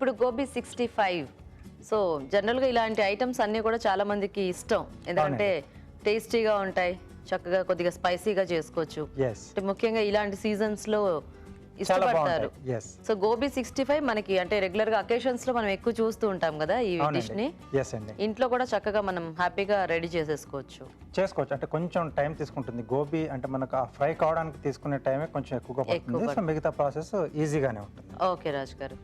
ఇప్పుడు గోబీ 65. సో జనరల్గా ఇలాంటి ఐటమ్స్ అన్నీ కూడా చాలా మందికి ఇష్టం, ఎందుకంటే టేస్టీగా ఉంటాయి, చక్కగా కొద్దిగా స్పైసీగా చేసుకోవచ్చు. అంటే ముఖ్యంగా ఇలాంటి సీజన్స్ లో ఇష్టపడతారు. సో గోబీ 65 మనకి అంటే రెగ్యులర్ గా అకేషన్స్ లో మనం ఎక్కువ చూస్తూ ఉంటాం కదా ఈ డిష్ ని. ఇంట్లో కూడా చక్కగా మనం హ్యాపీగా రెడీ చేసుకోవచ్చు. అంటే కొంచెం టైం తీసుకుంటుంది. గోబీ అంటే మనకు ఫ్రై కావడానికి తీసుకునే టైమే కొంచెం ఎక్కువగా పడుతుంది. సో మిగతా ప్రాసెస్ ఈజీగానే ఉంటుంది. ఓకే రాజ్ గారు.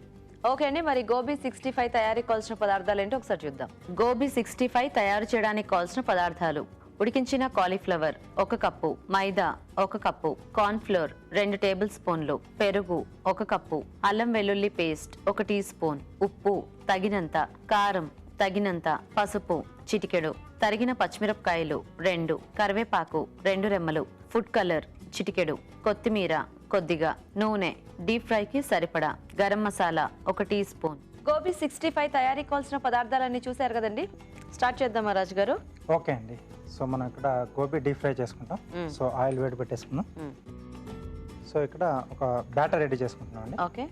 ఓకే అండి, మరి గోబీ 65 తయారీకి కావాల్సిన పదార్థాలు ఏంటో ఒకసారి చూద్దాం. గోబీ 65 తయారు చేయడానికి కావాల్సిన పదార్థాలు: ఉడికించిన కాలీఫ్లవర్ 1 కప్పు, మైదా 1 కప్పు, కార్న్ ఫ్లోర్ 2 టేబుల్ స్పూన్లు, పెరుగు 1 కప్పు, అల్లం వెల్లుల్లి పేస్ట్ 1 టీ స్పూన్, ఉప్పు తగినంత, కారం తగినంత, పసుపు చిటికెడు, తరిగిన పచ్చిమిరపకాయలు 2, కరివేపాకు 2 రెమ్మలు, ఫుడ్ కలర్ చిటికెడు, కొత్తిమీర కొద్దిగా, నూనె, డీప్ ఫ్రైకి సరిపడా, గరం మసాలా 1 టీ స్పూన్. గోబీ 65 తయారీకి కావాల్సిన పదార్థాలన్నీ చూసారు కదండి, స్టార్ట్ చేద్దామా రాజు గారు? ఓకే అండి. సో మనం ఇక్కడ గోబీ డీప్ ఫ్రై చేసుకుంటాం. సో ఆయిల్ వేడి పెట్టేసుకుందాం. సో ఇక్కడ ఒక బ్యాటర్ రెడీ చేసుకుంటున్నాం అండి. ఓకే.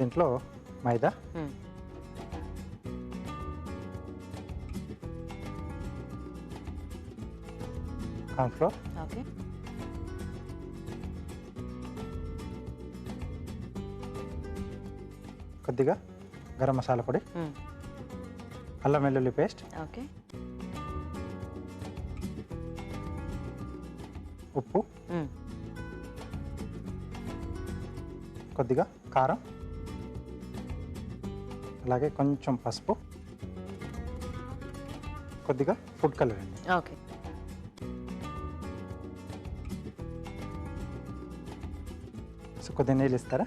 దీంట్లో మైదా, కార్న్ ఫ్లోర్, ఓకే, కొద్దిగా గరం మసాలా పొడి, అల్లం వెల్లుల్లి పేస్ట్, ఓకే, ఉప్పు, కొద్దిగా కారం, అలాగే కొంచెం పసుపు, కొద్దిగా ఫుడ్ కలర్ అండి. ఓకే. సో కొద్దిగా నీళ్ళు ఇస్తారా?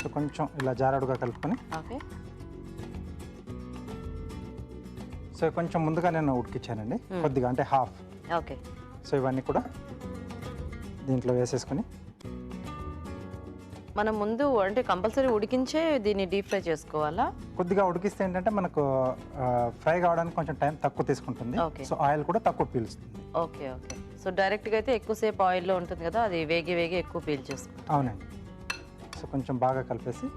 సో కొంచెం ఇలా జారుడుగా కలుపుకొని, ఓకే. సో కొంచెం ముందుగా నేను ఉడికించానండి, కొద్దిగా అంటే హాఫ్. ఓకే. సో ఇవన్నీ కూడా దీంట్లో వేసేసుకొని మనం ముందు అంటే కంపల్సరీ ఉడికించే దీన్ని డీప్ ఫ్రై చేసుకోవాలా? కొద్దిగా ఉడికిస్తే ఏంటంటే మనకు ఫ్రై కావడానికి కొంచెం టైం తక్కువ తీసుకుంటుంది. సో ఆయిల్ కూడా తక్కువ పీలుస్తుంది. Okay, okay. సో డైరెక్ట్గా అయితే ఎక్కువసేపు ఆయిల్లో ఉంటుంది కదా, అది వేగి వేగి ఎక్కువ పీల్ చేసుకుంటాం. అవునండి. సో కొంచెం బాగా కలిపేసి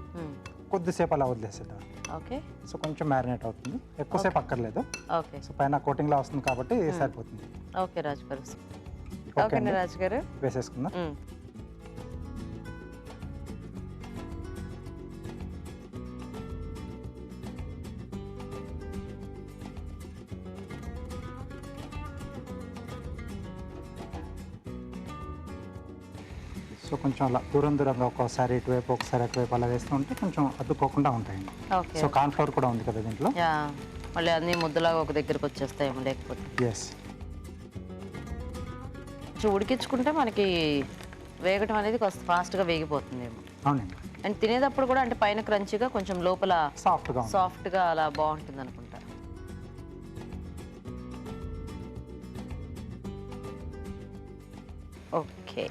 కొద్దిసేపు అలా వదిలేసేద్దాం. ఓకే. సో కొంచెం మ్యారినేట్ అవుతుంది, ఎక్కువసేపు అక్కర్లేదు. ఓకే. సో పైన కోటింగ్లా వస్తుంది కాబట్టి సరిపోతుంది. ఓకే రాజు గారు. ఓకే రాజు గారు, వేసేసుకుందాం. సో కొంచెం అలా దూరంగా ఒక్కోసారి ఇటువైపు ఒకసారి అటువైపు అలా వేస్తూ ఉంటే కొంచెం అద్దుకోకుండా ఉంటాయండి. సో కార్న్ ఫ్లోర్ కూడా ఉంది కదా దీంట్లో, మళ్ళీ అన్ని ముద్దలాగా ఒక దగ్గరకు వచ్చేస్తాయేమో లేకపోతే. ఎస్. ఉడికించుకుంటే మనకి వేగటం అనేది కొంచెం ఫాస్ట్గా వేగిపోతుందేమో. అవునండి. అండ్ తినేటప్పుడు కూడా అంటే పైన క్రంచిగా కొంచెం లోపల సాఫ్ట్గా అలా బాగుంటుంది అనుకుంటా. ఓకే.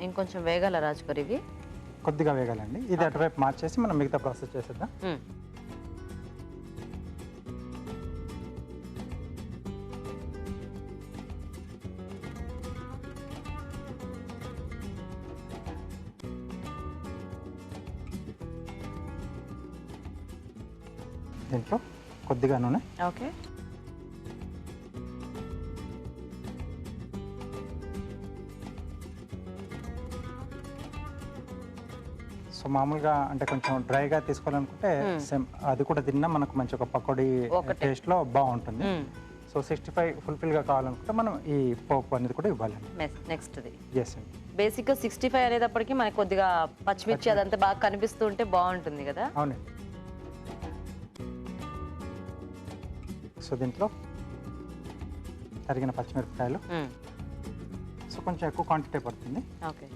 ఇంకొంచెం వేగాల రాజు గారు? ఇవి కొద్దిగా వేగాలండి. ఇది అటువైపు మార్చేసి మనం మిగతా ప్రాసెస్ చేసేద్దాం. దీంట్లో కొద్దిగా నూనె, ఓకే, సో మామూలుగా అంటే కొంచెం డ్రైగా తీసుకోవాలనుకుంటే సేమ్ అది కూడా తిన్నా మనకు మంచి ఒక పకోడీ టేస్ట్లో బాగుంటుంది. సో 65 ఫుల్ఫిల్గా కావాలనుకుంటే మనం ఈ పోపు అనేది కూడా ఇవ్వాలి. నెక్స్ట్ది ఎస్ అండి. బేసిక్గా 65 అనేటప్పటికి మనకి కొద్దిగా పచ్చిమిర్చి అదంతా బాగా కనిపిస్తూ ఉంటే బాగుంటుంది కదా. అవునండి. సో దీంట్లో తరిగిన పచ్చిమిరపకాయలు, సో కొంచెం ఎక్కువ క్వాంటిటీ పడుతుంది. ఓకే.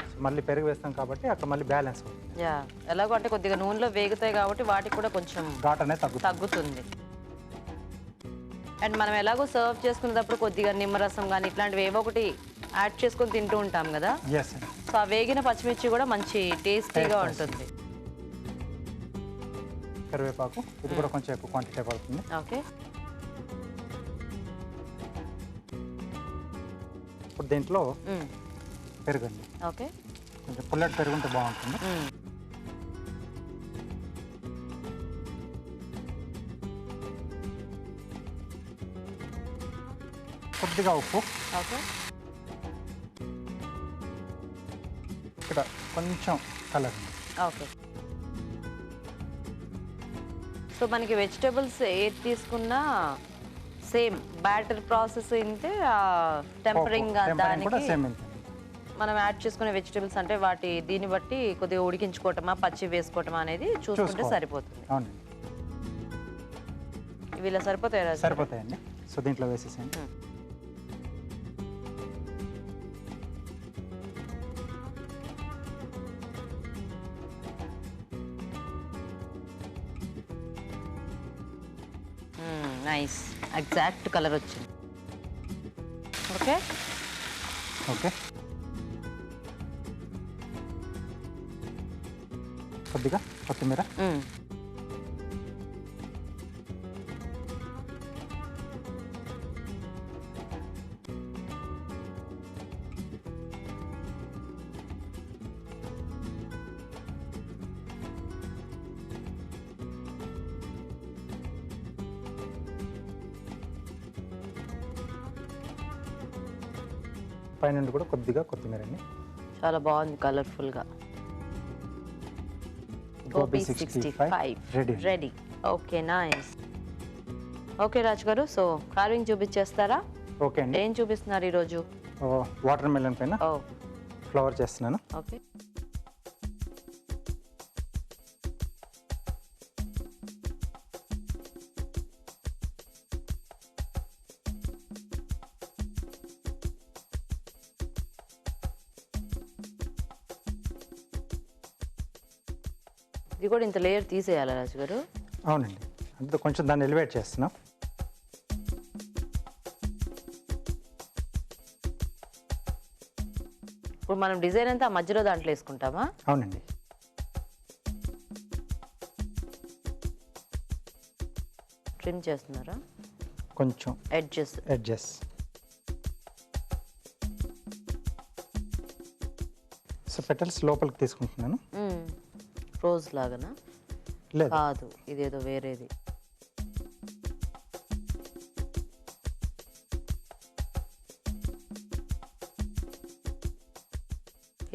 సో మళ్ళీ పెరుగు వేస్తాం కాబట్టి అక్కడ మళ్ళీ బ్యాలెన్స్ అవుతుంది. ఎలాగో అంటే కొద్దిగా నూనెలో వేగుతాయి కాబట్టి వాటికి కూడా కొంచెం ఘాట్ అనేది తగ్గుతుంది. అండ్ మనం ఎలాగో సర్వ్ చేసుకునేటప్పుడు కొద్దిగా నిమ్మరసం కానీ ఇట్లాంటివి ఏవో ఒకటి యాడ్ చేసుకొని తింటూ ఉంటాం కదా. ఎస్ అండి. సో ఆ వేగిన పచ్చిమిర్చి కూడా మంచి టేస్టీగా ఉంటుంది. కరివేపాకు ఇది కూడా కొంచెం ఎక్కువ క్వాంటిటీ పడుతుంది. ఓకే. ఇప్పుడు దీంట్లో పెరుగండి. ఓకే. కొంచెం పుల్లటి పెరుగు ఉంటే బాగుంటుంది. కొద్దిగా ఉప్పు. ఓకే. ఇక్కడ కొంచెం కలర్. ఓకే. సో మనకి వెజిటేబుల్స్ ఏది తీసుకున్నా సేమ్ బ్యాటర్ ప్రాసెస్ ఇంతే. టెంపరింగ్ దానికి సేమ్. మనం యాడ్ చేసుకునే వెజిటేబుల్స్ అంటే వాటి దీన్ని బట్టి కొద్దిగా ఉడికించుకోవటమా పచ్చి వేసుకోవటమా అనేది చూసుకుంటే సరిపోతుంది. అవునండి. ఇవి ఇలా సరిపోతాయి. సరిపోతాయండి. సో దీంట్లో వేసేసేయండి. నైస్, ఎగ్జాక్ట్ కలర్ వచ్చింది. ఓకే. ఓకే. కొద్దిగా కొత్తిమీర. పైన కూడా కొద్దిగా కొత్తిమీర అండి. చాలా బాగుంది కలర్ఫుల్గా. Gobi 65 ready. Okay, nice. Okay Raj గారు, సో కార్వింగ్ చూపించేస్తారా? ఓకే అండి. ఏం చూపిస్తున్నారు ఈరోజు? వాటర్ మెలన్ పైన ఫ్లవర్ చేస్తున్నాను. ఓకే. ఇది కూడా ఇంత లేయర్ తీసేయాలా రాజు గారు? అవునండి, అంటే కొంచెం దాన్ని ఎలివేట్ చేస్తున్నాం. ఇప్పుడు మనం డిజైన్ అంతా మధ్యలో దాంట్లో వేసుకుంటామా? అవునండి. ట్రిమ్ చేస్తున్నారా? కొంచెం ఎడ్జెస్. సో పెటల్స్ లోపలికి తీసుకుంటున్నాను. రోజ్ లాగానా? లేదు, కాదు, ఇదేదో వేరేది.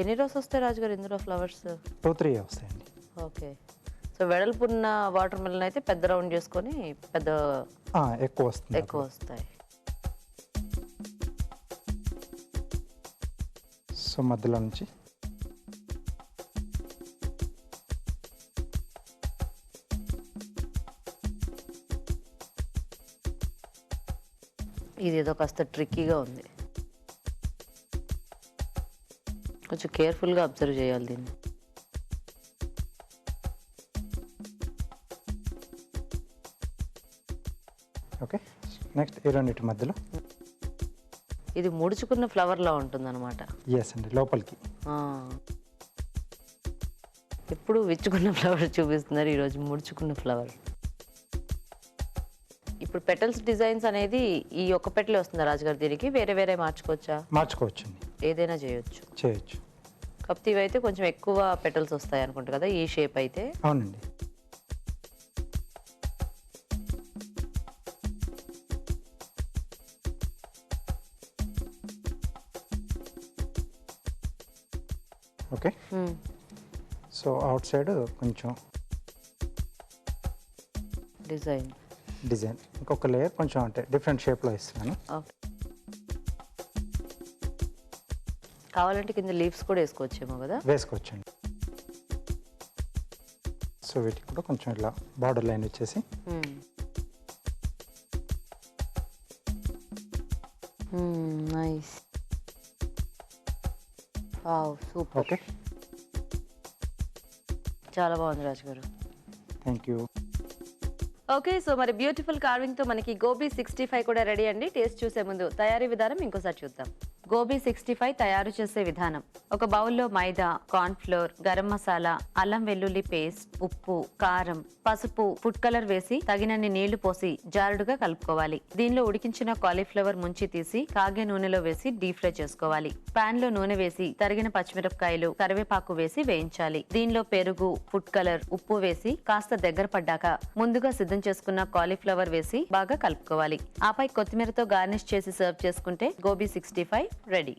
ఎన్ని రోజు వస్తాయి రాజుగారు ఇందులో ఫ్లవర్స్? 2-3 వస్తాయండి. ఓకే. సో వెడల్పున్న వాటర్ మెలన్ అయితే పెద్ద రౌండ్ చేసుకొని ఎక్కువ వస్తాయి. సో మధ్యలో నుంచి ఇదేదో కాస్త ట్రిక్కీగా ఉంది. కొంచెం కేర్ఫుల్గా అబ్జర్వ్ చేయాలి దీన్ని. ఓకే. నెక్స్ట్ ఈ రెండింటి మధ్యలో ఇది ముడుచుకున్న ఫ్లవర్లా ఉంటుంది అనమాట. ఎస్ అండి, లోపలికి. ఎప్పుడు విచ్చుకున్న ఫ్లవర్ చూపిస్తున్నారు, ఈరోజు ముడుచుకున్న ఫ్లవర్. ఇప్పుడు పెటల్స్ డిజైన్స్ అనేది ఈ ఒక్క పెటలే వస్తుందా రాజుగారు? దీనికి వేరే వేరే మార్చుకోవచ్చు అండి. ఏదైనా చేయొచ్చు. కాకపోతే ఇవైతే కొంచెం ఎక్కువ పెటల్స్ వస్తాయి అనుకుంటా కదా ఈ షేప్ అయితే? అవునండి. ఓకే. సో అవుట్ సైడ్ కొంచెం డిజైన్ ఇంకొక లేయర్ కొంచెం అంటే డిఫరెంట్ షేప్లో ఇస్తున్నాను. కావాలంటే కింద లీవ్స్ కూడా వేసుకోవచ్చేమో కదా? వేసుకోవచ్చండి. సో వీటికి కూడా కొంచెం ఇలా బార్డర్ లైన్ ఇచ్చేసి నైస్. సూపర్. ఓకే, చాలా బాగుంది రాజు గారు. Thank you. ఓకే, సో మరి బ్యూటిఫుల్ కార్వింగ్ తో మనకి గోబీ 65 కూడా రెడీ అండి. టేస్ట్ చూసే ముందు తయారీ విధానం ఇంకోసారి చూద్దాం. గోబీ 65 తయారు చేసే విధానం: ఒక బౌల్లో మైదా, కార్న్ ఫ్లోర్, గరం మసాలా, అల్లం వెల్లుల్లి పేస్ట్, ఉప్పు, కారం, పసుపు, ఫుడ్ కలర్ వేసి తగినన్ని నీళ్లు పోసి జారుడుగా కలుపుకోవాలి. దీనిలో ఉడికించిన కాలీఫ్లవర్ ముంచి తీసి కాగే నూనెలో వేసి డీప్ ఫ్రై చేసుకోవాలి. పాన్ లో నూనె వేసి తరిగిన పచ్చిమిరపకాయలు, కరివేపాకు వేసి వేయించాలి. దీనిలో పెరుగు, ఫుడ్ కలర్, ఉప్పు వేసి కాస్త దగ్గర పడ్డాక ముందుగా సిద్ధం చేసుకున్న కాలీఫ్లవర్ వేసి బాగా కలుపుకోవాలి. ఆపై కొత్తిమీరతో గార్నిష్ చేసి సర్వ్ చేసుకుంటే గోబీ 65 రెడీ.